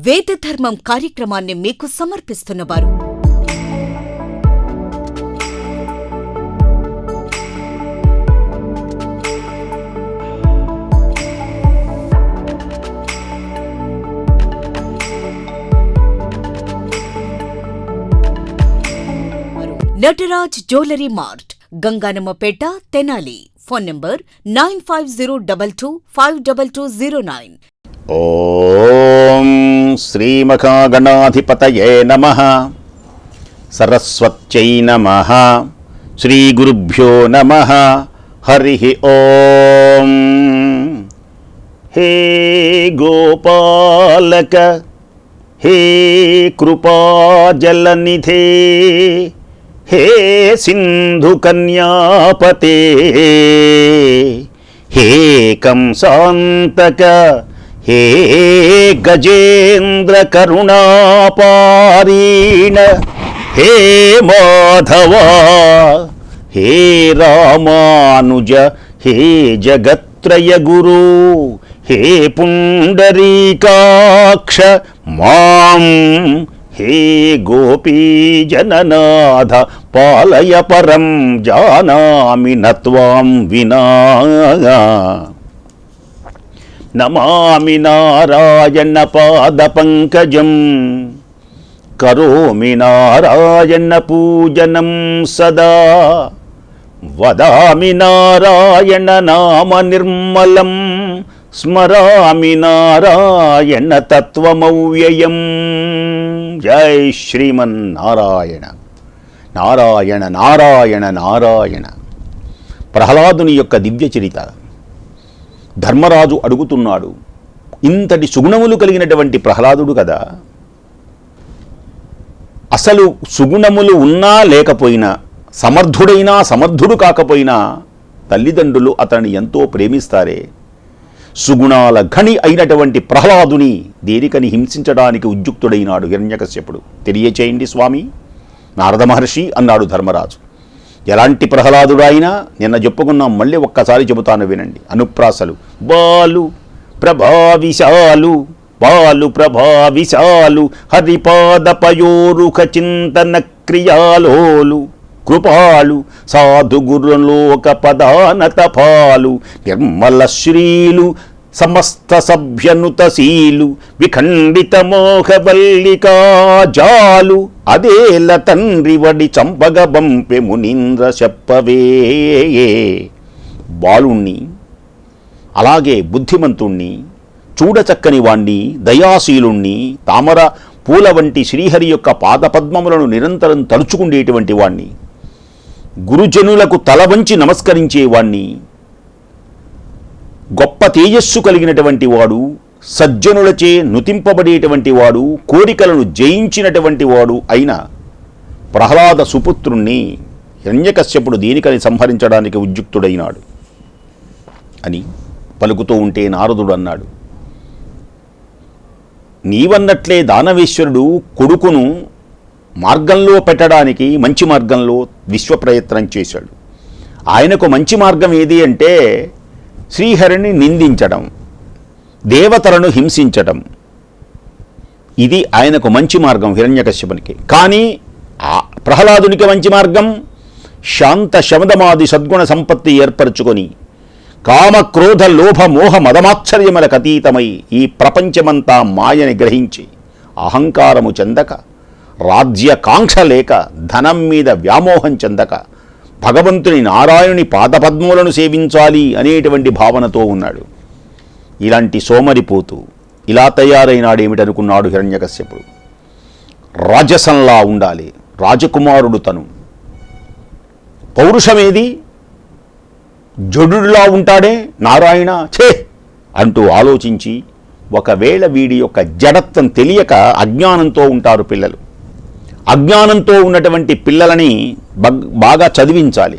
వేద ధర్మం కార్యక్రమాన్ని మీకు సమర్పిస్తున్నవారు Nataraj jewellery mart, Ganganammapeta, Tenali. Phone number 9502252209. ఓం శ్రీమఖాగణాధిపతయే నమః. సరస్వత్యై నమః. శ్రీ గురుభ్యో నమః. హరి ఓం. హే గోపాలక, హే కృపాజలనిధే, హే సింధు కన్యాపతే, హే కంసాంతక, హే గజేంద్ర కరుణాపారీణ, హే మాధవ, హే రామానుజ, హే జగత్రయ గురు, హే పుండరీకాక్ష మాం, హే గోపీజననాథ పాలయ పరం జానామి నత్వాం వినా. నమామి నారాయణ పాద పంకజం, కరోమి నారాయణ పూజనం సదా, వదామి నారాయణ నామ నిర్మలం, స్మరామి నారాయణ తత్వమవ్యయం. జై శ్రీమన్నారాయణ. నారాయణ నారాయణ నారాయణ. ప్రహ్లాదుని యొక్క దివ్య చరిత. ధర్మరాజు అడుగుతున్నాడు, ఇంతటి సుగుణములు కలిగినటువంటి ప్రహ్లాదుడు కదా, అసలు సుగుణములు ఉన్నా లేకపోయినా, సమర్థుడైనా సమర్థుడు కాకపోయినా తల్లిదండ్రులు అతన్ని ఎంతో ప్రేమిస్తారే. సుగుణాల ఘని అయినటువంటి ప్రహ్లాదుని దేనికని హింసించడానికి ఉద్యుక్తుడైనాడు హిరణ్యకశ్యపుడు. తెలియచేయండి స్వామి. నారద మహర్షి అన్నాడు ధర్మరాజు. ఎలాంటి ప్రహ్లాదుడు అయినా నిన్న చెప్పుకున్నాం, మళ్ళీ ఒక్కసారి చెబుతాను వినండి. అనుప్రాసలు. బాలు ప్రభావిశాలు, బాలు ప్రభావిశాలు, హరిపాద పయోరుఖ చింతన క్రియాలోలు, కృపాలు సాధు గురులోక పదానత పాలు, నిర్మల శ్రీలు సమస్త సభ్యనుతశీలు, విఖండిత మోహవల్లికా జాలు, అదేల తండ్రి వడి చంపగ బంపె మునీంద్ర చెప్పవే. బాలుణ్ణి, అలాగే బుద్ధిమంతుణ్ణి, చూడచక్కని వాణ్ణి, దయాశీలుణ్ణి, తామర పూల వంటి శ్రీహరి యొక్క పాదపద్మములను నిరంతరం తలుచుకుండేటువంటి వాణ్ణి, గురుజనులకు తల వంచి నమస్కరించేవాణ్ణి, గొప్ప తేజస్సు కలిగినటువంటి వాడు, సజ్జనులచే నుతింపబడేటువంటి వాడు, కోరికలను జయించినటువంటి వాడు అయిన ప్రహ్లాద సుపుత్రుణ్ణి హిరణ్యకశ్యపుడు దేనికని సంహరించడానికి ఉద్యుక్తుడైనాడు అని పలుకుతూ ఉంటే నారదుడు అన్నాడు, నీవన్నట్లే దానవేశ్వరుడు కొడుకును మార్గంలో పెట్టడానికి, మంచి మార్గంలో విశ్వప్రయత్నం చేశాడు. ఆయనకు మంచి మార్గం ఏది అంటే శ్రీహరిని నిందించడం, దేవతలను హింసించడం. ఇది ఆయనకు మంచి మార్గం హిరణ్యకశ్యపునికి. కానీ ప్రహ్లాదునికి మంచి మార్గం శాంత శమదమాది సద్గుణ సంపత్తి ఏర్పరచుకొని కామ క్రోధ లోభ మోహ మదమాశ్చర్యములకు అతీతమై ఈ ప్రపంచమంతా మాయని గ్రహించి అహంకారము చెందక, రాజ్యకాంక్ష లేక, ధనం మీద వ్యామోహం చెందక, భగవంతుని నారాయణుని పాదపద్మములను సేవించాలి అనేటువంటి భావనతో ఉన్నాడు. ఇలాంటి సోమరిపోతూ ఇలా తయారైనాడేమిటనుకున్నాడు హిరణ్యకశ్యపుడు. రాజసంలా ఉండాలి, రాజకుమారుడు తను. పౌరుషమేది, జడులా ఉంటాడే నారాయణ, ఛే అంటూ ఆలోచించి, ఒకవేళ వీడి యొక్క జడత్వం తెలియక అజ్ఞానంతో ఉంటారు పిల్లలు. అజ్ఞానంతో ఉన్నటువంటి పిల్లలని బాగా చదివించాలి.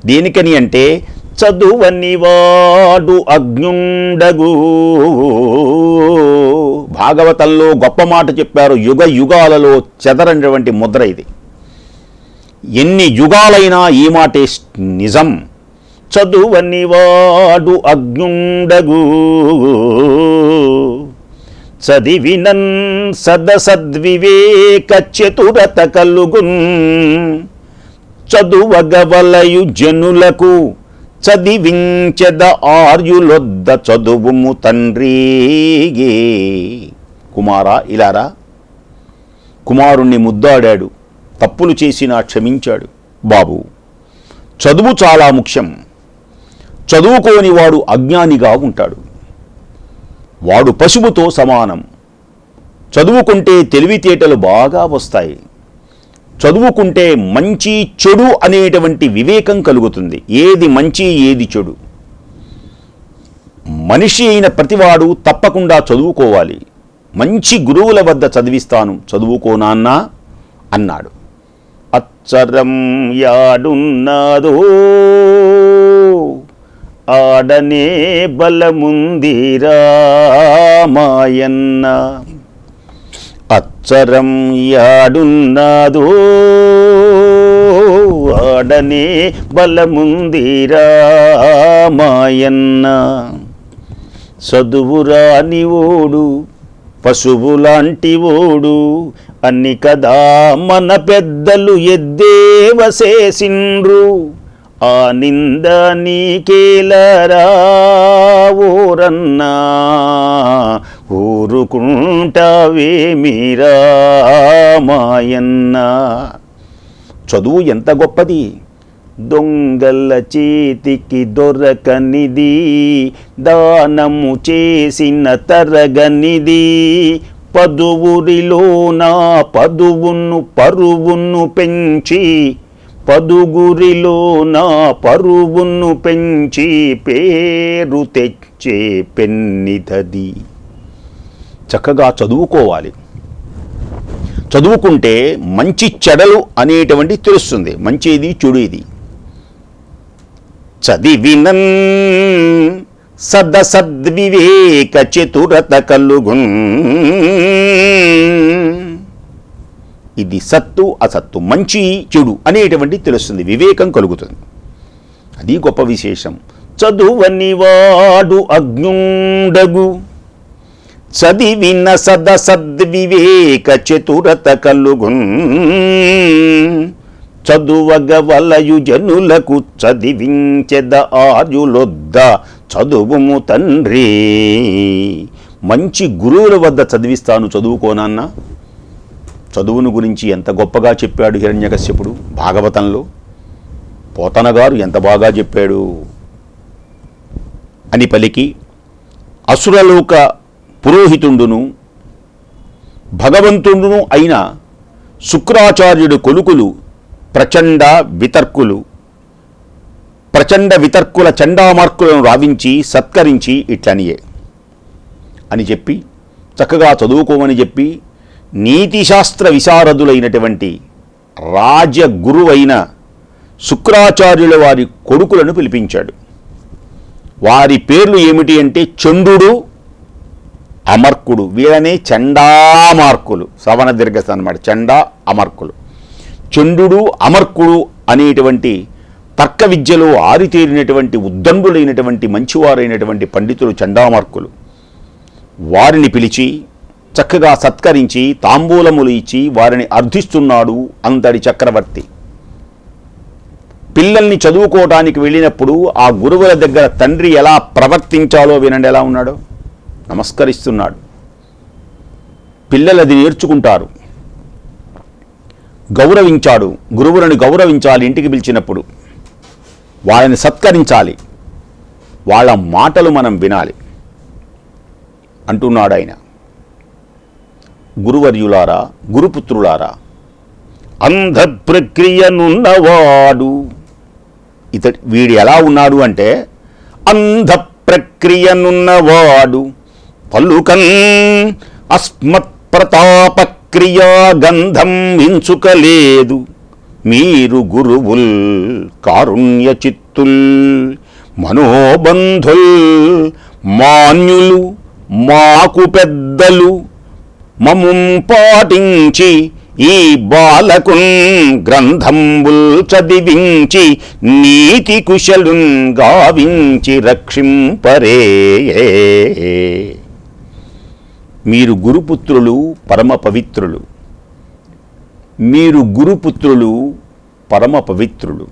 దేనికని అంటే చదువని వాడు అజ్ఞుండగు. భాగవతంలో గొప్ప మాట చెప్పారు, యుగ యుగాలలో చెదరనటువంటి ముద్ర ఇది. ఎన్ని యుగాలైనా ఈ మాటే నిజం. చదువని వాడు అజ్ఞుండగు, చదివినన్ సదసద్వివేక చతురత కలుగున్ చదువగవలయు జనులకు చదివించెద ఆర్యులొద్ద చదువుము తండ్రి. కుమారా ఇలారా. కుమారుణ్ణి ముద్దాడాడు, తప్పులు చేసినా క్షమించాడు. బాబు, చదువు చాలా ముఖ్యం. చదువుకోని వాడు అజ్ఞానిగా ఉంటాడు. వాడు పశువుతో సమానం. చదువుకుంటే తెలివితేటలు బాగా వస్తాయి. చదువుకుంటే మంచి చెడు అనేటువంటి వివేకం కలుగుతుంది. ఏది మంచి ఏది చెడు. మనిషి అయిన ప్రతివాడు తప్పకుండా చదువుకోవాలి. మంచి గురువుల వద్ద చదివిస్తాను, చదువుకోనాన్నా అన్నాడు. అచ్చరం యాడున్నాదో ఆడనే బలముందిరా మాయన్న. అచ్చరం యాడున్నాదో ఆడనే బలముందిరా మాయన్న. చదువురాని ఓడు పశువులాంటి ఓడు అన్ని కదా మన పెద్దలు ఎద్దేవ చేసిండ్రు. ఆ నింద నీకేలరా ఓరన్నా ఊరుకుంటావేమిరా మాయన్న. చదువు ఎంత గొప్పది. దొంగల చేతికి దొరకనిది, దానము చేసిన తరగనిది. పదువురిలోన పదువును పరువును పెంచి, పదుగురిలోన పరువును పెంచి పేరు తెచ్చే పెన్నిదది. చక్కగా చదువుకోవాలి. చదువుకుంటే మంచి చెడలు అనేటువంటి తెలుస్తుంది. మంచిది చెడు ఇది. చదివినన్ సదసద్వివేక చతురత కలుగున్. ఇది సత్తు అసత్తు, మంచి చెడు అనేటువంటి తెలుస్తుంది, వివేకం కలుగుతుంది. అది గొప్ప విశేషం. చదువని వాడు అజ్ఞుండగు చదివిన సదసద్వివేక చతురత కలుగున్. చదువగవలయు జనులకు చదివించెద ఆర్యులొద్ద చదువుము తండ్రి. మంచి గురువుల వద్ద చదివిస్తాను, చదువుకోనాన్న. చదువును గురించి ఎంత గొప్పగా చెప్పాడు హిరణ్యకశ్యపుడు భాగవతంలో. పోతన గారు ఎంత బాగా చెప్పాడు అని పలికి, అసురలోక పురోహితుండును భగవంతుడును అయిన శుక్రాచార్యుడు కొలుకులు ప్రచండ వితర్కుల చండామార్కులను రావించి సత్కరించి ఇట్లనియే అని చెప్పి చక్కగా చదువుకోమని చెప్పి నీతిశాస్త్ర విశారదులైనటువంటి రాజగురువైన శుక్రాచార్యుల వారి కొడుకులను పిలిపించాడు. వారి పేర్లు ఏమిటి అంటే చండుడు, అమర్కుడు. వీళ్ళనే చండామార్కులు, సవన దీర్ఘస్థ అన్నమాట. చండా అమర్కులు. చండుడు అమర్కుడు అనేటువంటి తర్క విద్యలో ఆరితేరినటువంటి ఉద్దండులైనటువంటి మంచివారైనటువంటి పండితులు చండామార్కులు. వారిని పిలిచి చక్కగా సత్కరించి తాంబూలములు ఇచ్చి వారిని అర్థిస్తున్నాడు అంతటి చక్రవర్తి. పిల్లల్ని చదువుకోవటానికి వెళ్ళినప్పుడు ఆ గురువుల దగ్గర తండ్రి ఎలా ప్రవర్తించాలో వినండి. ఎలా ఉన్నాడో నమస్కరిస్తున్నాడు. పిల్లలు అది నేర్చుకుంటారు. గౌరవించాడు. గురువులను గౌరవించాలి. ఇంటికి పిలిచినప్పుడు వాళ్ళని సత్కరించాలి. వాళ్ళ మాటలు మనం వినాలి అంటున్నాడు ఆయన. గురువర్యులారా, గురుపుత్రులారా, అంధ ప్రక్రియనున్నవాడు వీడు ఎలా ఉన్నాడు అంటే, అంధ ప్రక్రియనున్నవాడు పలుకన్ అస్మత్ ప్రతాప క్రియా గంధం వించుకలేదు. మీరు గురువుల్ కారుణ్య చిత్తుల్ మనోబంధుల్ మాన్యులు మాకు పెద్దలు మముం పాటించి ఈ బాలకున్ గ్రంథంబుల్ చదివించి నీతి కుశలున్ గావించి రక్షింపరే. మీరు గురుపుత్రులు పరమ పవిత్రులు. మీరు గురుపుత్రులు పరమ పవిత్రులు,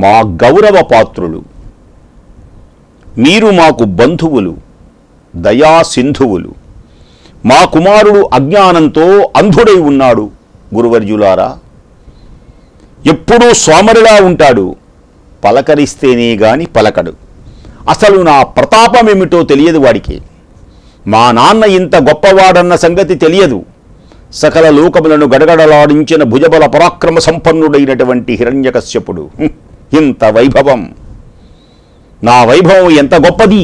మా గౌరవ పాత్రులు. మీరు మాకు బంధువులు, దయా సింధువులు. మా కుమారుడు అజ్ఞానంతో అంధుడై ఉన్నాడు గురువర్యులారా. ఎప్పుడూ సోమరిలా ఉంటాడు, పలకరిస్తేనే గాని పలకడు. అసలు నా ప్రతాపమేమిటో తెలియదు వాడికి. మా నాన్న ఇంత గొప్పవాడన్న సంగతి తెలియదు. సకల లోకములను గడగడలాడించిన భుజబల పరాక్రమ సంపన్నుడైనటువంటి హిరణ్యకశ్యపుడు. ఇంత వైభవం, నా వైభవం ఎంత గొప్పది,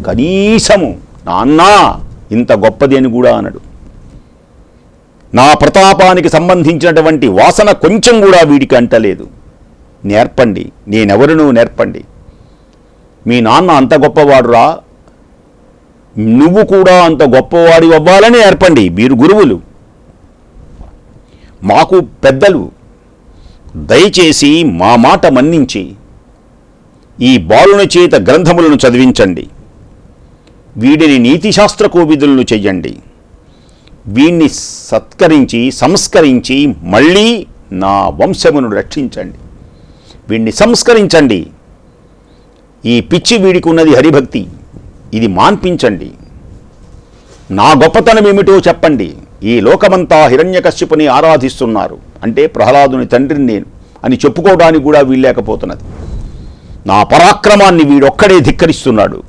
కనీసము నాన్నా ఇంత గొప్పది అని కూడా అనడు. నా ప్రతాపానికి సంబంధించినటువంటి వాసన కొంచెం కూడా వీడికి అంటలేదు. నేర్పండి, నేనెవరినూ నేర్పండి. మీ నాన్న అంత గొప్పవాడురా, నువ్వు కూడా అంత గొప్పవాడి అవ్వాలని నేర్పండి. మీరు గురువులు, మాకు పెద్దలు. దయచేసి మా మాట మన్నించి ఈ బాలుని చేత గ్రంథములను చదివించండి. వీడిని నీతిశాస్త్ర కోవిదులను చెయ్యండి. వీణ్ణి సత్కరించి సంస్కరించి మళ్ళీ నా వంశమును రక్షించండి. వీణ్ణి సంస్కరించండి. ఈ పిచ్చి వీడికి ఉన్నది హరిభక్తి, ఇది మాన్పించండి. నా గొప్పతనం ఏమిటో చెప్పండి. ఈ లోకమంతా హిరణ్యకశ్యపుని ఆరాధిస్తున్నారు అంటే ప్రహ్లాదుని తండ్రిని నేను అని చెప్పుకోవడానికి కూడా వీల్లేకపోతున్నది. నా పరాక్రమాన్ని వీడొక్కడే ధిక్కరిస్తున్నాడు.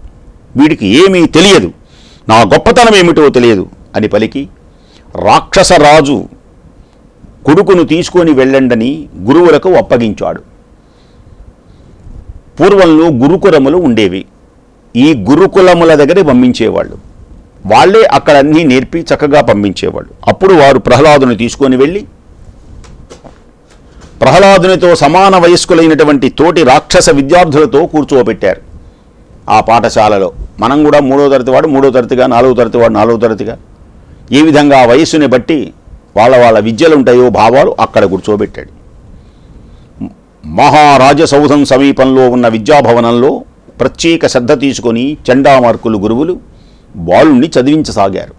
వీడికి ఏమీ తెలియదు, నా గొప్పతనం ఏమిటో తెలియదు అని పలికి రాక్షసరాజు కొడుకును తీసుకొని వెళ్ళండని గురువులకు అప్పగించాడు. పూర్వంలో గురుకులములు ఉండేవి. ఈ గురుకులముల దగ్గర పంపించేవాళ్ళు. వాళ్ళే అక్కడ అన్నీ నేర్పి చక్కగా పంపించేవాళ్ళు. అప్పుడు వారు ప్రహ్లాదుని తీసుకొని వెళ్ళి ప్రహ్లాదునితో సమాన వయస్కులైనటువంటి తోటి రాక్షస విద్యార్థులతో కూర్చోబెట్టారు ఆ పాఠశాలలో. మనం కూడా 3వ తరగతి వాడు 3వ తరగతిగా, 4వ తరగతి వాడు 4వ తరగతిగా, ఏ విధంగా ఆ వయస్సుని బట్టి వాళ్ళ విద్యలు ఉంటాయో భావాలు అక్కడ కూర్చోబెట్టాడు. మహారాజసౌధం సమీపంలో ఉన్న విద్యాభవనంలో ప్రత్యేక శ్రద్ధ తీసుకొని చండామార్కులు గురువులు బాలుణ్ణి చదివించసాగారు.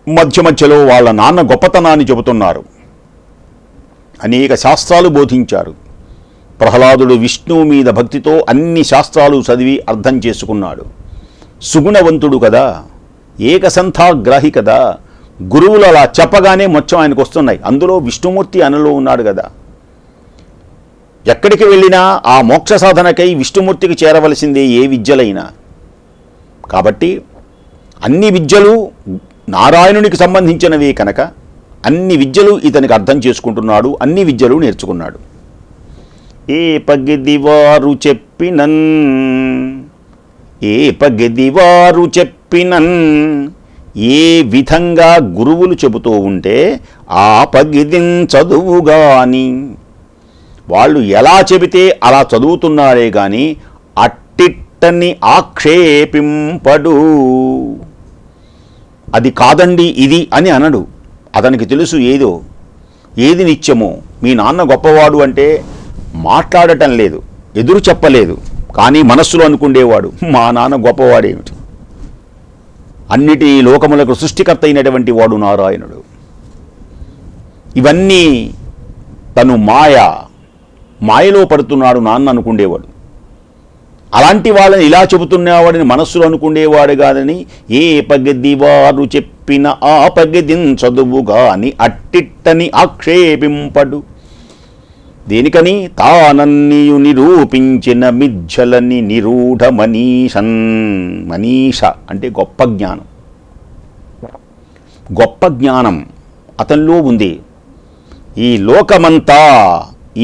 మధ్య మధ్యలో వాళ్ళ నాన్న గొప్పతనాన్ని చెబుతున్నారు. అనేక శాస్త్రాలు బోధించారు. ప్రహ్లాదుడు విష్ణువు మీద భక్తితో అన్ని శాస్త్రాలు చదివి అర్థం చేసుకున్నాడు. సుగుణవంతుడు కదా, ఏకసంథాగ్రాహి కదా. గురువులు అలా చెప్పగానే మొత్తం ఆయనకు వస్తున్నాయి. అందులో విష్ణుమూర్తి అనలో ఉన్నాడు కదా. ఎక్కడికి వెళ్ళినా ఆ మోక్ష సాధనకై విష్ణుమూర్తికి చేరవలసిందే ఏ విద్యలైనా. కాబట్టి అన్ని విద్యలు నారాయణునికి సంబంధించినవే కనుక అన్ని విద్యలు ఇతనికి అర్థం చేసుకుంటున్నాడు, అన్ని విద్యలు నేర్చుకున్నాడు. ఏ పగిదివారు చెప్పినన్, ఏ పగిదివారు చెప్పినన్, ఏ విధంగా గురువులు చెబుతూ ఉంటే ఆ పగిదిన్ చదువుగాని, వాళ్ళు ఎలా చెబితే అలా చదువుతున్నారే కానీ అట్టిట్టని ఆక్షేపింపడు. అది కాదండి ఇది అని అనడు. అతనికి తెలుసు ఏది నిత్యమో. మీ నాన్న గొప్పవాడు అంటే మాట్లాడటం లేదు, ఎదురు చెప్పలేదు, కానీ మనస్సులో అనుకుండేవాడు మా నాన్న గొప్పవాడేమిటి. అన్నిటి లోకములకు సృష్టికర్త అయినటువంటి వాడు నారాయణుడు. ఇవన్నీ తను మాయలో పడుతున్నాడు నాన్న అనుకుండేవాడు. అలాంటి వాళ్ళని ఇలా చెబుతున్నవాడిని మనస్సులో అనుకుండేవాడు కాదని ఏ పగదివారు చెప్పిన ఆ పగదిన్ చదువుగా అని అట్టిట్టని ఆక్షేపింపడు. దేనికని తానన్నీయు నిరూపించిన మిథ్యలని నిరూఢ మనీషన్. మనీష అంటే గొప్ప జ్ఞానం. గొప్ప జ్ఞానం అతనిలో ఉంది. ఈ లోకమంతా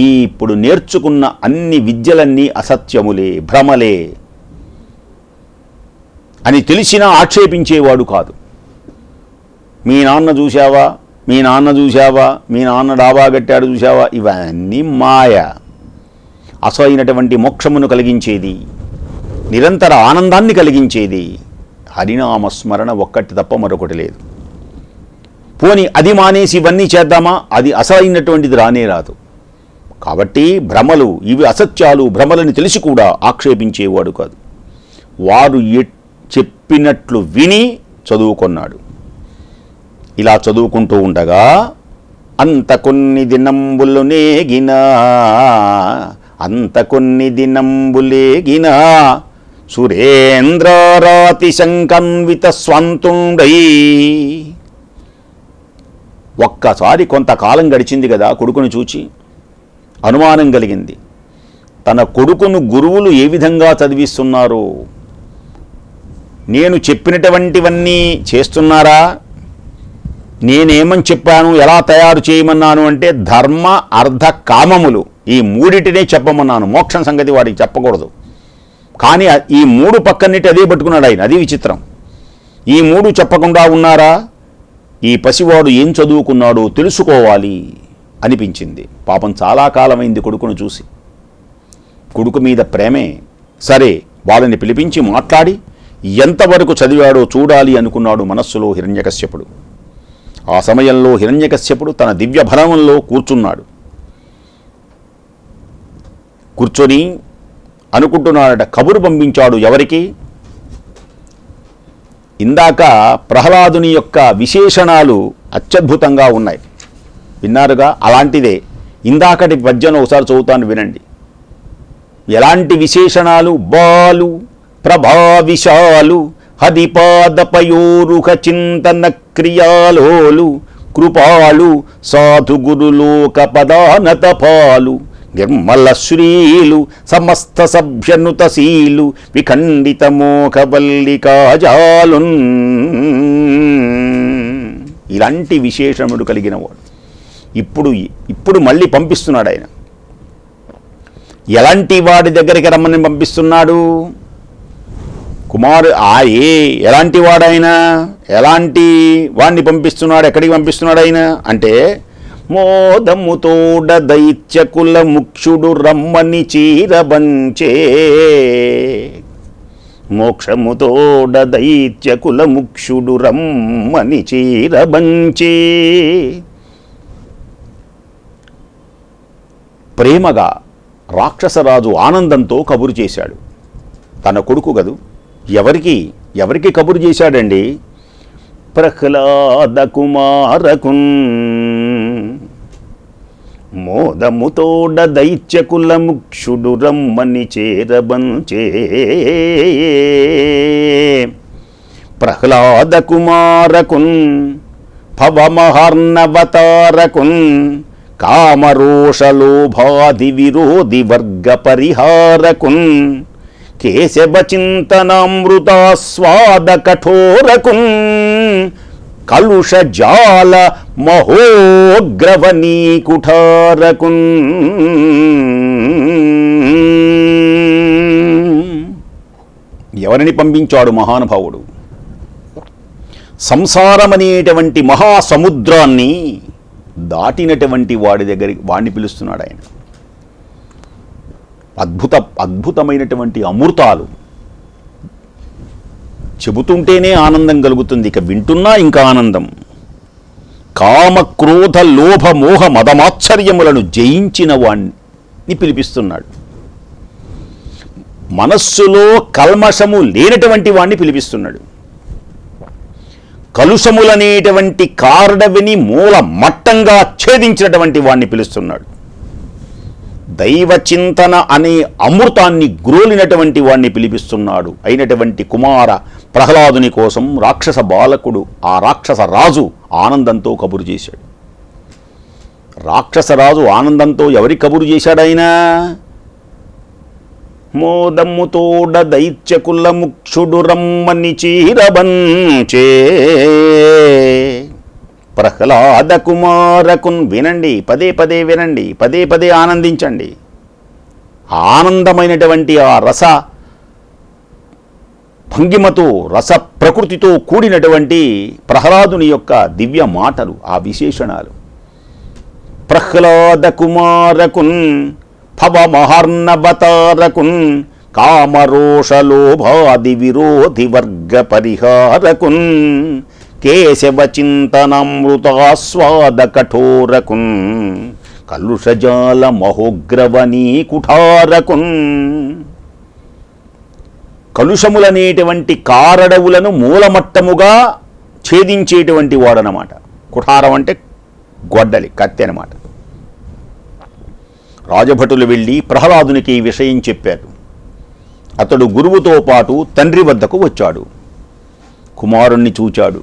ఇప్పుడు నేర్చుకున్న అన్ని విద్యలన్నీ అసత్యములే, భ్రమలే అని తెలిసినా ఆక్షేపించేవాడు కాదు. మీ నాన్న చూశావా, మీ నాన్న చూశావా, మీ నాన్న డాబా కట్టాడు చూశావా, ఇవన్నీ మాయ. అసలైనటువంటి మోక్షమును కలిగించేది, నిరంతర ఆనందాన్ని కలిగించేది హరినామస్మరణ ఒక్కటి తప్ప మరొకటి లేదు. పోని అది మానేసి ఇవన్నీ చేద్దామా, అది అసలైనటువంటిది రానే రాదు. కాబట్టి భ్రమలు, ఇవి అసత్యాలు, భ్రమలని తెలిసి కూడా ఆక్షేపించేవాడు కాదు. వారు చెప్పినట్లు విని చదువుకున్నాడు. ఇలా చదువుకుంటూ ఉండగా అంత కొన్ని దినంబులునేగినా సురేంద్రారాతి శంకన్విత స్వంతుండై. ఒక్కసారి కొంతకాలం గడిచింది కదా, కొడుకును చూచి అనుమానం కలిగింది. తన కొడుకును గురువులు ఏ విధంగా చదివిస్తున్నారో, నేను చెప్పినటువంటివన్నీ చేస్తున్నారా, నేనేమని చెప్పాను, ఎలా తయారు చేయమన్నాను అంటే ధర్మ అర్థ కామములు ఈ మూడిటినే చెప్పమన్నాను. మోక్షం సంగతి వాడికి చెప్పకూడదు. కానీ ఈ మూడు పక్కన్నిటి అదే పట్టుకున్నాడు ఆయన. అది విచిత్రం. ఈ మూడు చెప్పకుండా ఉన్నారా, ఈ పసివాడు ఏం చదువుకున్నాడో తెలుసుకోవాలి అనిపించింది. పాపం చాలా కాలమైంది కొడుకును చూసి. కొడుకు మీద ప్రేమే. సరే, వాళ్ళని పిలిపించి మాట్లాడి ఎంతవరకు చదివాడో చూడాలి అనుకున్నాడు మనస్సులో హిరణ్యకశ్యపుడు. ఆ సమయంలో హిరణ్యకశ్యపుడు తన దివ్య భవనంలో కూర్చున్నాడు. కూర్చొని అనుకుంటున్నాడట. కబురు పంపించాడు. ఎవరికి? ఇందాక ప్రహ్లాదుని యొక్క విశేషణాలు అత్యద్భుతంగా ఉన్నాయి, విన్నారుగా. అలాంటిదే ఇందాకటి పద్యం ఒకసారి చదువుతాను, వినండి. ఎలాంటి విశేషణాలు? బాలు ప్రభావిశాలు హరిపాదపయోరుహ చింతన క్రియాలోలు కృపాళు సాధుగురులోక పదానత పాలు నిర్మల శ్రీలు సమస్త సభ్యనుతశీలు విఖండిత మోఖవల్లికాజాలు. ఇలాంటి విశేషముడు కలిగిన వాడు ఇప్పుడు మళ్ళీ పంపిస్తున్నాడు ఆయన. ఎలాంటి వాడి దగ్గరికి రమ్మని పంపిస్తున్నాడు? ఎలాంటి వాడైనా, ఎలాంటి వాడిని పంపిస్తున్నాడు? ఎక్కడికి పంపిస్తున్నాడు ఆయన అంటే, మోదముతోడ దైత్యకుల ముక్షుడు రమ్మని చీరబంచే. మోక్షముతోడ దైత్యకుల ముక్షుడు రమ్మని చీరబంచే. ప్రేమగా రాక్షసరాజు ఆనందంతో కబురు చేశాడు. తన కొడుకు గదు. ఎవరికి కబురు చేశాడండి? ప్రహ్లాద కుమారకున్. మోదముతోడ దైత్యకుల ముక్షుడు రమ్మని చేరబంచే. ప్రహ్లాద కుమారకున్ భవమహర్ణవతారకున్ కామరోషలోభాది విరోధి వర్గ పరిహారకున్ కేశవ చింతనామృతాస్వాద కఠోరకున్ కలుష జాల మహోగ్రవనీ కుఠారకున్. ఎవరిని పంపించాడు మహానుభావుడు? సంసారమనేటువంటి మహాసముద్రాన్ని దాటినటువంటి వాడిని పిలుస్తున్నాడు ఆయన. అద్భుతమైనటువంటి అమృతాలు చెబుతుంటేనే ఆనందం కలుగుతుంది, ఇక వింటున్నా ఇంకా ఆనందం. కామ క్రోధ లోభ మోహ మదమాశ్చర్యములను జయించిన వాణ్ణి పిలిపిస్తున్నాడు. మనస్సులో కల్మషము లేనటువంటి వాణ్ణి పిలిపిస్తున్నాడు. కలుషములనేటువంటి కారడవిని మూల మట్టంగా ఛేదించినటువంటి వాణ్ణి పిలుస్తున్నాడు. దైవ చింతన అనే అమృతాన్ని గ్రోలినటువంటి వాణ్ణి పిలిపిస్తున్నాడు. అయినటువంటి కుమార ప్రహ్లాదుని కోసం రాక్షస బాలకుడు, ఆ రాక్షస రాజు ఆనందంతో కబురు చేశాడు. రాక్షసరాజు ఆనందంతో ఎవరి కబురు చేశాడైనా? మోదమ్ముతోడ దైత్యకుల ముక్షుడు రమ్మని చీరబంచే. ప్రహ్లాద కుమారకున్. వినండి, పదే పదే వినండి, పదే పదే ఆనందించండి. ఆనందమైనటువంటి ఆ రస భంగిమతో, రస ప్రకృతితో కూడినటువంటి ప్రహ్లాదుని యొక్క దివ్య మాటలు, ఆ విశేషణాలు. ప్రహ్లాద కుమారకున్ భవమహర్ణవతారకున్ కామరోషలోభాది విరోధి వర్గ పరిహారకున్ కేశవ చింతనామృతాస్వాద కఠోరకున్ కలుషజాల మహోగ్రవనీ కుఠారకున్. కలుషములనేటువంటి కారడవులను మూలమట్టముగా ఛేదించేటువంటి వాడనమాట. కుఠారం అంటే గొడ్డలి, కత్తి అనమాట. రాజభటులు వెళ్ళి ప్రహ్లాదునికి ఈ విషయం చెప్పారు. అతడు గురువుతో పాటు తండ్రి వద్దకు వచ్చాడు. కుమారుణ్ణి చూచాడు.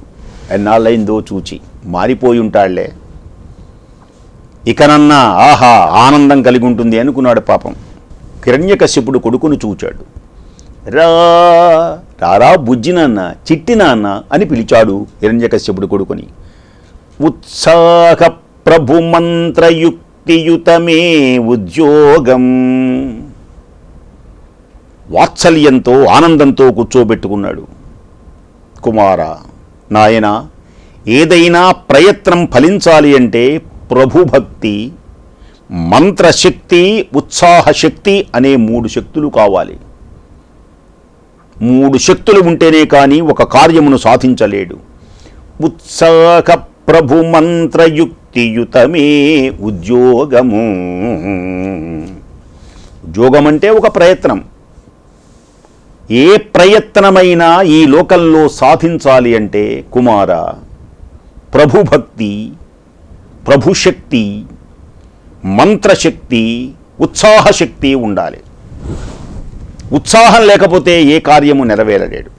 ఎన్నాళ్ళైందో చూచి, మారిపోయి ఉంటాళ్లే, ఇకనన్నా ఆహా ఆనందం కలిగి ఉంటుంది అనుకున్నాడు. పాపం హిరణ్యకశ్యపుడు కొడుకును చూచాడు. రారా బుజ్జి నాన్న, చిట్టి నాన్న అని పిలిచాడు హిరణ్యకశ్యపుడు కొడుకుని. ఉత్సాహ ప్రభు మంత్రయుక్తియుతమే ఉద్యోగం. వాత్సల్యంతో ఆనందంతో కూర్చోబెట్టుకున్నాడు. కుమారా, నాయన, ఏదైనా ప్రయత్నం ఫలించాలి అంటే ప్రభుభక్తి, మంత్రశక్తి, ఉత్సాహశక్తి అనే 3 శక్తులు కావాలి. 3 శక్తులు ఉంటేనే కానీ ఒక కార్యమును సాధించలేడు. ఉత్సాహ ప్రభు మంత్రయుక్తియుతమే ఉద్యోగము. ఉద్యోగం అంటే ఒక ప్రయత్నం. ఏ ప్రయత్నమైనా ఈ లోకంలో సాధించాలి అంటే కుమార, ప్రభుభక్తి, ప్రభుశక్తి, మంత్రశక్తి, ఉత్సాహశక్తి ఉండాలి. ఉత్సాహం లేకపోతే ఏ కార్యము నెరవేరలేడు.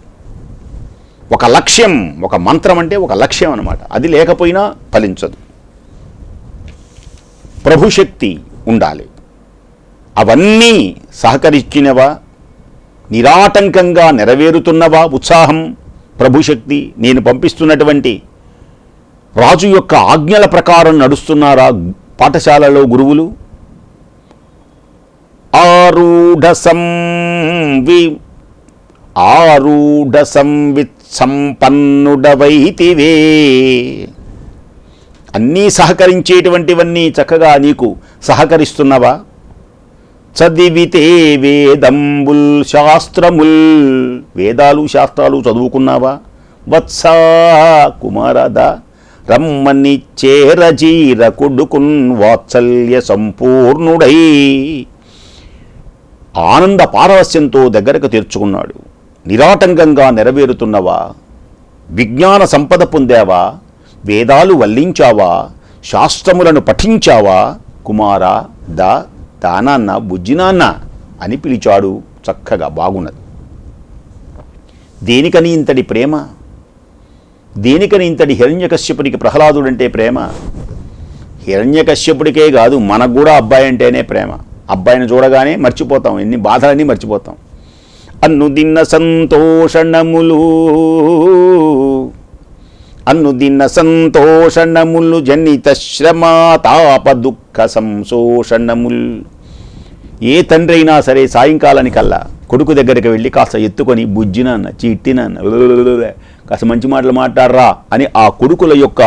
ఒక లక్ష్యం, ఒక మంత్రం అంటే ఒక లక్ష్యం అన్నమాట, అది లేకపోయినా ఫలించదు. ప్రభుశక్తి ఉండాలి. అవన్నీ సహకరించినవా, నిరాటంకంగా నెరవేరుతున్నవా? ఉత్సాహం, ప్రభుశక్తి, నేను పంపిస్తున్నటువంటి రాజు యొక్క ఆజ్ఞల ప్రకారం నడుస్తున్నారా పాఠశాలలో గురువులు? ఆరూఢ సంవిత్ సంపన్నుడవైతివే. అన్నీ సహకరించేటువంటివన్నీ చక్కగా నీకు సహకరిస్తున్నవా? చదివితే వేదంబుల్ శాస్త్రముల్, వేదాలు శాస్త్రాలు చదువుకున్నావా? వత్సా కుమారదా రమ్మని చేరజీర కొడుకున్ వాత్సల్య సంపూర్ణుడై. ఆనంద పారవస్యంతో దగ్గరకు తీర్చుకున్నాడు. నిరాటంకంగా నెరవేరుతున్నవా? విజ్ఞాన సంపద పొందావా? వేదాలు వల్లించావా? శాస్త్రములను పఠించావా? కుమారా, దానాన్న, బుజ్జినాన్న అని పిలిచాడు. చక్కగా బాగున్నది. దేనికని ఇంతటి ప్రేమ? దేనికని ఇంతటి హిరణ్యకశ్యపుడికి ప్రహ్లాదుడంటే ప్రేమ? హిరణ్యకశ్యపుడికే కాదు, మనకు కూడా అబ్బాయి అంటేనే ప్రేమ. అబ్బాయిని చూడగానే మర్చిపోతాం, ఎన్ని బాధలన్నీ మర్చిపోతాం. అన్నుదిన్న సంతోషణములు, అన్నుదిన్న సంతోషణములు, జనిత శ్రమ తాప దుఃఖ సంశోషణముల్. ఏ తండ్రి అయినా సరే సాయంకాలానికల్లా కొడుకు దగ్గరికి వెళ్ళి కాస్త ఎత్తుకొని బుజ్జినాన్న, చిట్టినాన్న, కాస్త మంచి మాటలు మాట్లాడరా అని ఆ కొడుకుల యొక్క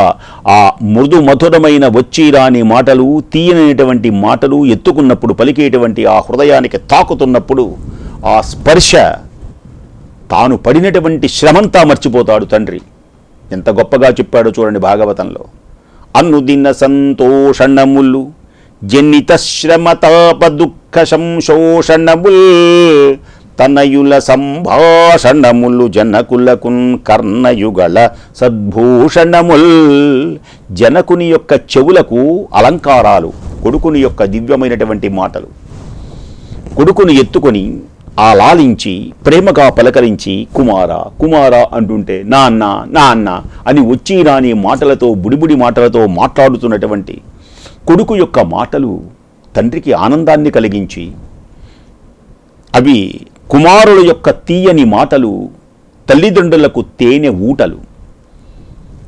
ఆ మృదు మధురమైన వచ్చిరాని మాటలు, తీయనటువంటి మాటలు ఎత్తుకున్నప్పుడు, పలికేటువంటి ఆ హృదయానికి తాకుతున్నప్పుడు ఆ స్పర్శ, తాను పడినటువంటి శ్రమంతా మర్చిపోతాడు తండ్రి. ఎంత గొప్పగా చెప్పాడో చూడండి భాగవతంలో. అన్నుదిన సంతోషణములు, జనిత శ్రమతాప దుఃఖ సంశోషణముల్, తనయుల సంభాషణములు, జనకులకున్ కర్ణయుగళ సద్భూషణముల్. జనకుని యొక్క చెవులకు అలంకారాలు, కొడుకుని యొక్క దివ్యమైనటువంటి మాటలు. కొడుకుని ఎత్తుకొని లాలించి ప్రేమగా పలకరించి కుమార కుమార అంటుంటే నాన్న నాన్న అని వచ్చి రాని మాటలతో, బుడిబుడి మాటలతో మాట్లాడుతున్నటువంటి కొడుకు యొక్క మాటలు తండ్రికి ఆనందాన్ని కలిగించి, అవి కుమారుల యొక్క తీయని మాటలు తల్లిదండ్రులకు తేనె ఊటలు.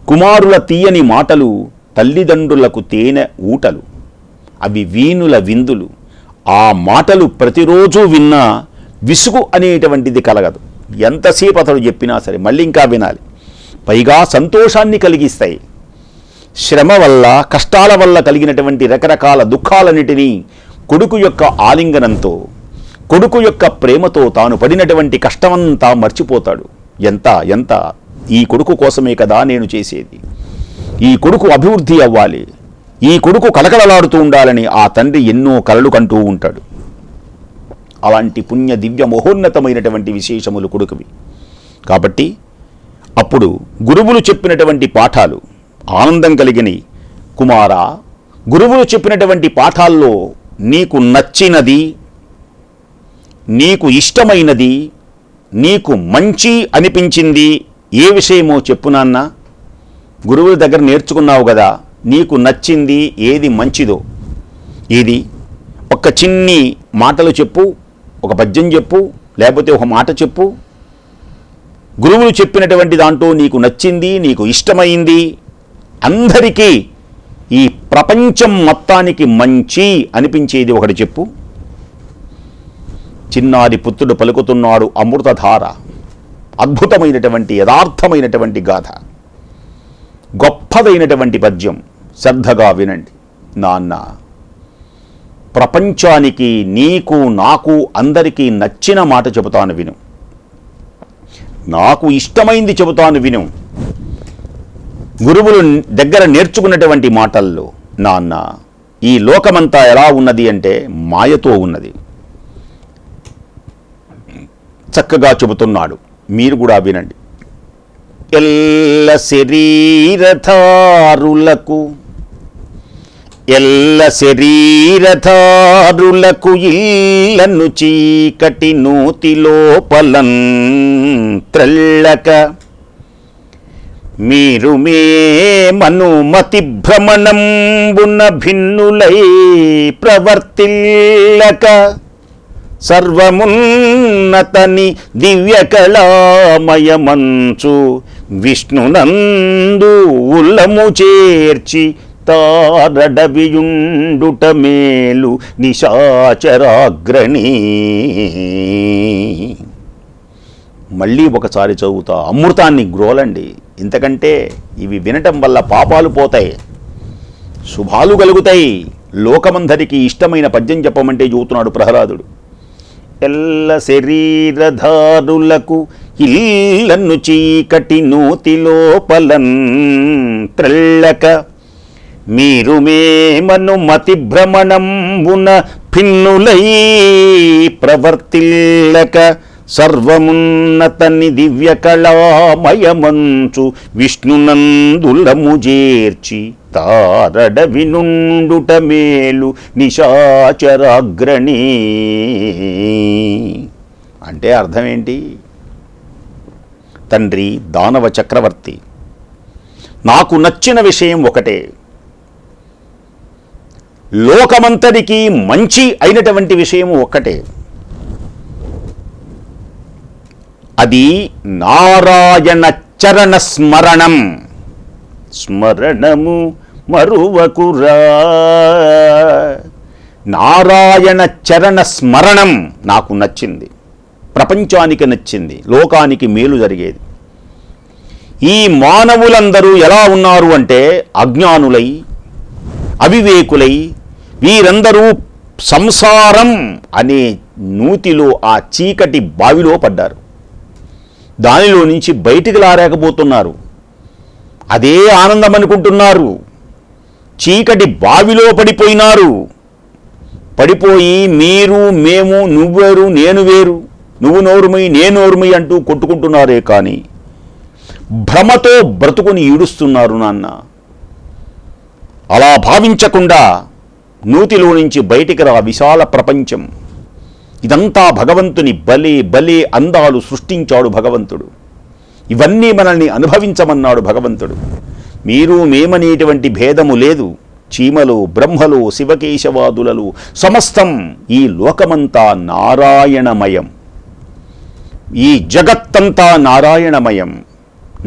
కుమారుల తీయని మాటలు తల్లిదండ్రులకు తేనె ఊటలు. అవి వీణుల విందులు. ఆ మాటలు ప్రతిరోజు విన్నా విసుగు అనేటువంటిది కలగదు. ఎంతసేపు అతడు చెప్పినా సరే మళ్ళీ ఇంకా వినాలి. పైగా సంతోషాన్ని కలిగిస్తాయి. శ్రమ వల్ల, కష్టాల వల్ల కలిగినటువంటి రకరకాల దుఃఖాలన్నిటినీ కొడుకు యొక్క ఆలింగనంతో, కొడుకు యొక్క ప్రేమతో తాను పడినటువంటి కష్టమంతా మర్చిపోతాడు. ఎంత ఈ కొడుకు కోసమే కదా నేను చేసేది, ఈ కొడుకు అభివృద్ధి అవ్వాలి, ఈ కొడుకు కలకలలాడుతూ ఉండాలని ఆ తండ్రి ఎన్నో కలలు కంటూ ఉంటాడు. అలాంటి పుణ్య దివ్య మహోన్నతమైనటువంటి విశేషములు కొడుకువి. కాబట్టి అప్పుడు గురువులు చెప్పినటువంటి పాఠాలు ఆనందం కలిగినవి. కుమారా, గురువులు చెప్పినటువంటి పాఠాల్లో నీకు నచ్చినది, నీకు ఇష్టమైనది, నీకు మంచి అనిపించింది ఏ విషయమో చెప్పు నాన్న. గురువుల దగ్గర నేర్చుకున్నావు కదా, నీకు నచ్చింది ఏది మంచిదో ఏది. ఒక చిన్ని మాటలు చెప్పు, ఒక పద్యం చెప్పు, లేకపోతే ఒక మాట చెప్పు. గురువులు చెప్పినటువంటి దాంట్లో నీకు నచ్చింది, నీకు ఇష్టమైంది, అందరికీ ఈ ప్రపంచం మొత్తానికి మంచి అనిపించేది ఒకటి చెప్పు. చిన్నారి పుత్రుడు పలుకుతున్నాడు అమృతధార. అద్భుతమైనటువంటి యథార్థమైనటువంటి గాథ, గొప్పదైనటువంటి పద్యం. శ్రద్ధగా వినండి. నాన్న, ప్రపంచానికి, నీకు, నాకు, అందరికీ నచ్చిన మాట చెబుతాను విను. నాకు ఇష్టమైంది చెబుతాను విను. గురువులు దగ్గర నేర్చుకున్నటువంటి మాటల్లో, నాన్న, ఈ లోకమంతా ఎలా ఉన్నది అంటే మాయతో ఉన్నది. చక్కగా చెబుతున్నాడు, మీరు కూడా వినండి. ఎల్ల శరీరధారులకు, ఎల్ల శరీరధారులకు ఇల్లను చీకటి నూతి లోపలన్ త్రళ్ళక, మీరు మనుమతి భ్రమణంబున భిన్నులై ప్రవర్తిల్లక, సర్వమున్నతని దివ్యకళామయమంచు విష్ణునందు ఉల్లము చేర్చి తారడవియుండుట మేలు నిశాచరాగ్రణి. మళ్ళీ ఒకసారి చదువుతా, అమృతాన్ని గ్రోలండి. ఇంతకంటే ఇవి వినటం వల్ల పాపాలు పోతాయి, శుభాలు కలుగుతాయి. లోకమందరికి ఇష్టమైన పద్యం చెప్పమంటే చూస్తున్నాడు ప్రహ్లాదుడు. ఎల్ల శరీరధారులకు ఇల్లను చీకటి నూతి లోపలన్ త్రళ్ళక, మీరు మనుమతి భ్రమణంబున భిన్నులై ప్రవర్తిల్లక, సర్వమున్నతని దివ్యకళామయమంచు విష్ణునందులము చేర్చి తారడవినుండుట మేలు నిశాచరాగ్రణి. అంటే అర్థం ఏంటి? తండ్రి దానవ చక్రవర్తి, నాకు నచ్చిన విషయం ఒకటే, లోకమంతరికి మంచి అయినటువంటి విషయం ఒక్కటే. అది నారాయణ చరణ స్మరణం. స్మరణము మరువకురా. నారాయణ చరణ స్మరణం నాకు నచ్చింది, ప్రపంచానికి నచ్చింది, లోకానికి మేలు జరిగేది. ఈ మానవులందరూ ఎలా ఉన్నారు అంటే అజ్ఞానులై, అవివేకులై, వీరందరూ సంసారం అనే నూతిలో, ఆ చీకటి బావిలో పడ్డారు. దానిలో నుంచి బయటికి లారేకపోతున్నారు. అదే ఆనందం అనుకుంటున్నారు. చీకటి బావిలో పడిపోయినారు. పడిపోయి మీరు, మేము, నువ్వేరు, నేను వేరు, నువ్వు నోరుమై నేను నోరుమై అంటూ కొట్టుకుంటున్నారే కానీ భ్రమతో బ్రతుకుని ఈడుస్తున్నారు నాన్న. అలా భావించకుండా నూతిలో నుంచి బయటికి రా, విశాల ప్రపంచం. ఇదంతా భగవంతుని బలే బలే అందాలు సృష్టించాడు భగవంతుడు. ఇవన్నీ మనల్ని అనుభవించమన్నాడు భగవంతుడు. మీరు మేమనేటువంటి భేదము లేదు. చీమలు, బ్రహ్మలు, శివకేశవాదులలో సమస్తం ఈ లోకమంతా నారాయణమయం. ఈ జగత్తంతా నారాయణమయం.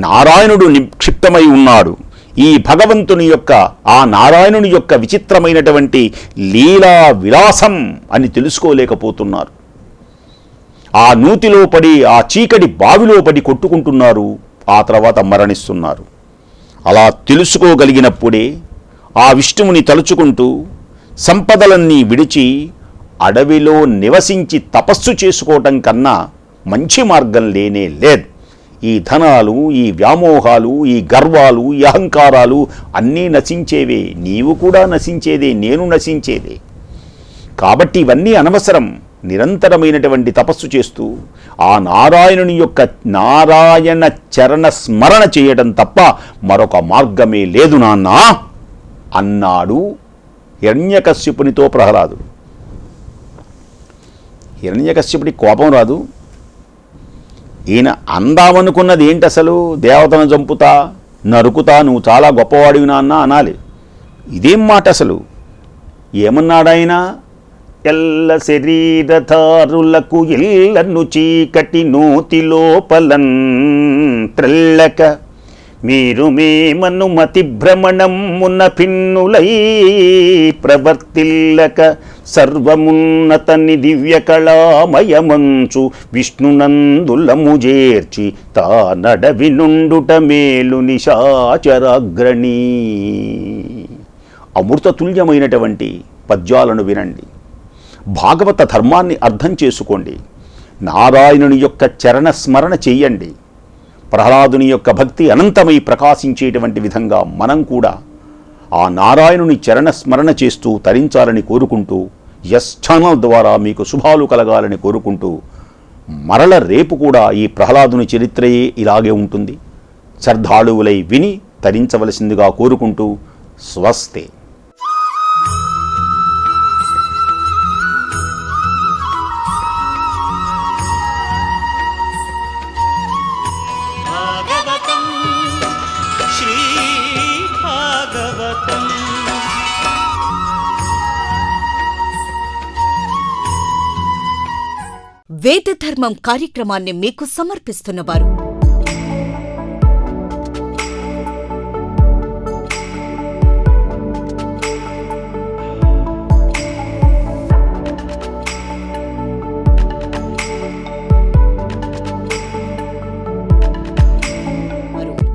నారాయణుడు నిక్షిప్తమై ఉన్నాడు. ఈ భగవంతుని యొక్క, ఆ నారాయణుని యొక్క విచిత్రమైనటువంటి లీలా విలాసం అని తెలుసుకోలేకపోతున్నారు. ఆ నూతిలో పడి, ఆ చీకటి బావిలో పడి కొట్టుకుంటున్నారు. ఆ తర్వాత మరణిస్తున్నారు. అలా తెలుసుకోగలిగినప్పుడే ఆ విష్ణువుని తలుచుకుంటూ సంపదలన్నీ విడిచి అడవిలో నివసించి తపస్సు చేసుకోవటం కన్నా మంచి మార్గం లేనే లేదు. ఈ ధనాలు, ఈ వ్యామోహాలు, ఈ గర్వాలు, ఈ అహంకారాలు అన్నీ నశించేవే. నీవు కూడా నశించేదే, నేను నశించేదే. కాబట్టి ఇవన్నీ అనవసరం. నిరంతరమైనటువంటి తపస్సు చేస్తూ ఆ నారాయణ చరణ స్మరణ చేయడం తప్ప మరొక మార్గమే లేదు నాన్న అన్నాడు హిరణ్యకశ్యపునితో ప్రహ్లాదుడు. హిరణ్యకశ్యపుడికి కోపం రాదు. ఈయన అందామనుకున్నది ఏంటి? అసలు దేవతను చంపుతా, నరుకుతా, నువ్వు చాలా గొప్పవాడివి నాన్న అనాలి. ఇదేం మాట అసలు? ఏమన్నాడాయన? ఎల్ల శరీరధారులకు ఎల్లను చీకటి నోతి లోపలన్ త్రెల్లక మీరు మేమను మతి భ్రమణమున భిన్నులై ప్రవర్తిల్లక సర్వమున్నతని దివ్య కళామయమంచు విష్ణునందులము చేర్చి తా నడవి నుండుట మేలు నిశాచరాగ్రణి. అమృతతుల్యమైనటువంటి పద్యాలను వినండి, భాగవత ధర్మాన్ని అర్థం చేసుకోండి, నారాయణుని యొక్క చరణ స్మరణ చెయ్యండి. ప్రహ్లాదుని యొక్క భక్తి అనంతమై ప్రకాశించేటువంటి విధంగా మనం కూడా ఆ నారాయణుని చరణ స్మరణ చేస్తూ తరించాలని కోరుకుంటూ, యస్ ఛానల్ ద్వారా మీకు శుభాలు కలగాలని కోరుకుంటూ, మరల రేపు కూడా ఈ ప్రహ్లాదుని చరిత్రయే ఇలాగే ఉంటుంది. శ్రద్ధాళువులై విని తరించవలసిందిగా కోరుకుంటూ స్వస్తే. వేద ధర్మం కార్యక్రమాన్ని మీకు సమర్పిస్తున్నవారు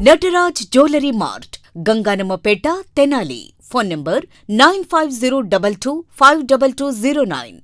Nataraj jewellery mart, Ganganammapeta, Tenali. Phone number 9502252209.